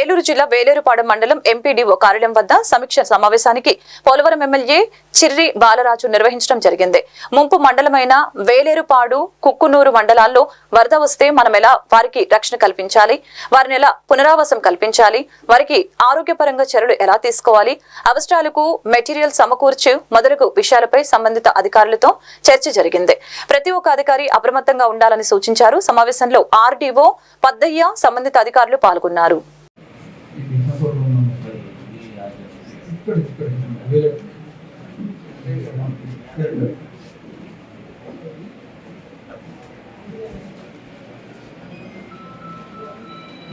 ఏలూరు జిల్లా వేలేరుపాడు మండలం ఎంపీడీఓ కార్యాలయం వద్ద సమీక్ష సమావేశానికి పోలవరం ఎమ్మెల్యే చిర్రి బాలరాజు నిర్వహించడం జరిగింది. ముంపు మండలమైన వేలేరుపాడు, కుక్కునూరు మండలాల్లో వరద వస్తే మనం ఎలా వారికి రక్షణ కల్పించాలి, వారిని ఎలా పునరావాసం కల్పించాలి, వారికి ఆరోగ్యపరంగా చర్యలు ఎలా తీసుకోవాలి, అవసరాలకు మెటీరియల్ సమకూర్చు మొదలగు విషయాలపై సంబంధిత అధికారులతో చర్చ జరిగింది. ప్రతి ఒక్క అధికారి అప్రమత్తంగా ఉండాలని సూచించారు. సమావేశంలో ఆర్డీఓ పద్దయ్య సంబంధిత అధికారులు పాల్గొన్నారు.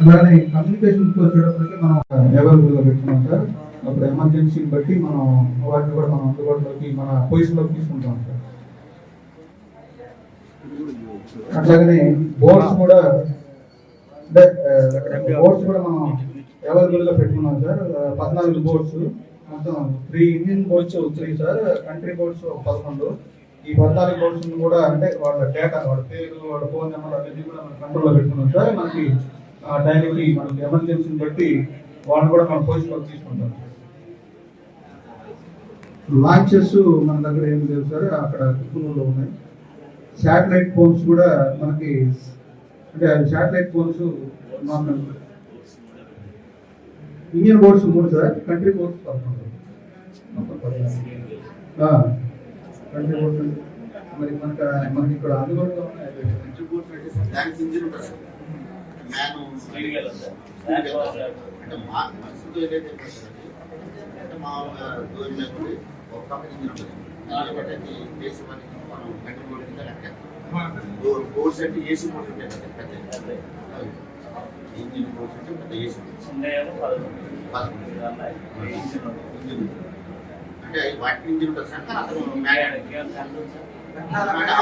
అలానే కమ్యూనికేషన్కి వచ్చేటప్పటికి మనం అవైలబుల్గా పెట్టుకున్నాం సార్. అప్పుడు ఎమర్జెన్సీని బట్టి మనం వాటిని కూడా మనం అందుబాటులోకి మన పొజిషన్లోకి తీసుకుంటాం సార్. అట్లాగనే బోర్డ్స్ కూడా మనం అవైలబుల్గా పెట్టుకున్నాం సార్. 14 బోర్డ్స్, మొత్తం 3 engine boards 3 sir, country boards 11. ఈ 14 బోర్డ్స్ కూడా అంటే వాళ్ళ డేటా, వాళ్ళ పేరు, వాళ్ళ ఫోన్ నెంబర్ అన్ని కూడా మనం కంట్రోల్లో పెట్టుకున్నాం సార్. మనకి టైంకి మనకి ఎమర్జెన్సీని బట్టి వాళ్ళని కూడా మనం పొజిషన్లోకి తీసుకుంటాం సార్. లాంచెస్ మన దగ్గర ఏం లేవు సార్, అక్కడ కుక్కునూరులో ఉన్నాయి. శాటిలైట్ ఫోన్స్ కూడా మనకి అంటే satellite phones normal. Indian boards 3 sir, country boards 11. Country boards మరి మనకి ఇక్కడ అందుబాటులో ఉన్నాయి. బోర్డ్స్ అంటే ఏసీ బోర్డ్స్ ఉంటాయి కదా, పెద్ద ఇంజిన్ బోర్డ్స్ అంటే పెద్ద ఏసీ అంటే వాటి ఇంజిన్ ఉంటుంది సార్. అంటే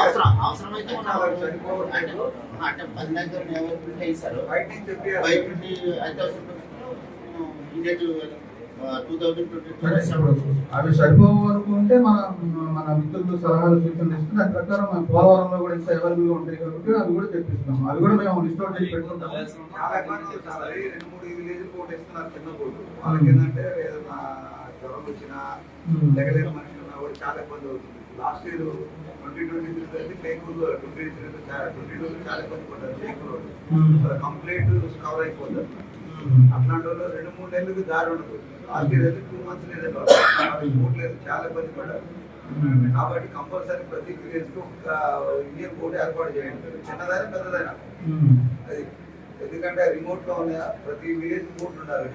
అవసరమైతే అంటే 10 దగ్గర అవైలబిలిటీ ఇస్తారు. బయట నుండి అయితే అవి సరిపోయే వరకు ఉంటే మన మిత్రులు సలహాలు సూచనలు ఇస్తే దాని ప్రకారం మన పోలవరంలో కూడా ఇంకా అవైలబుల్ గా ఉంటాయి కాబట్టి అవి కూడా తెప్పిస్తున్నాం. అవి కూడా మేము లిస్ట్ అవుట్ చేసి పెట్టుకుంటాం. 2-3 విలేజ్ బోర్డు ఇస్తున్నారు, చిన్న బోర్డు. వాళ్ళకి ఏంటంటే ఏదైనా జ్వరం వచ్చినా దగ్గర మనిషి ఉన్నా కూడా చాలా ఇబ్బంది అవుతుంది. లాస్ట్ ఇయర్ 2023 ప్లేకూరులో 2022 చాలా ఇబ్బంది పడ్డారు. ప్లేకూరు కంప్లీట్ కవర్ అయిపోతారు. అట్లాంటి వాళ్ళు 2-3 నెలలకు దారి ఉండదు. లాస్ట్ ఇయర్ అయితే 2 months లేదండి, 3 లేదు, చాలా ఇబ్బంది పడ్డారు. కాబట్టి కంపల్సరీ ప్రతి విలేజ్ కు ఒక ఇండియన్ బోర్డు ఏర్పాటు చేయండి, చిన్నదైనా పెద్దదైనా. అది ఎందుకంటే రిమోట్ లో ఉన్న ప్రతి విలేజ్ బోర్డు ఉండాలి.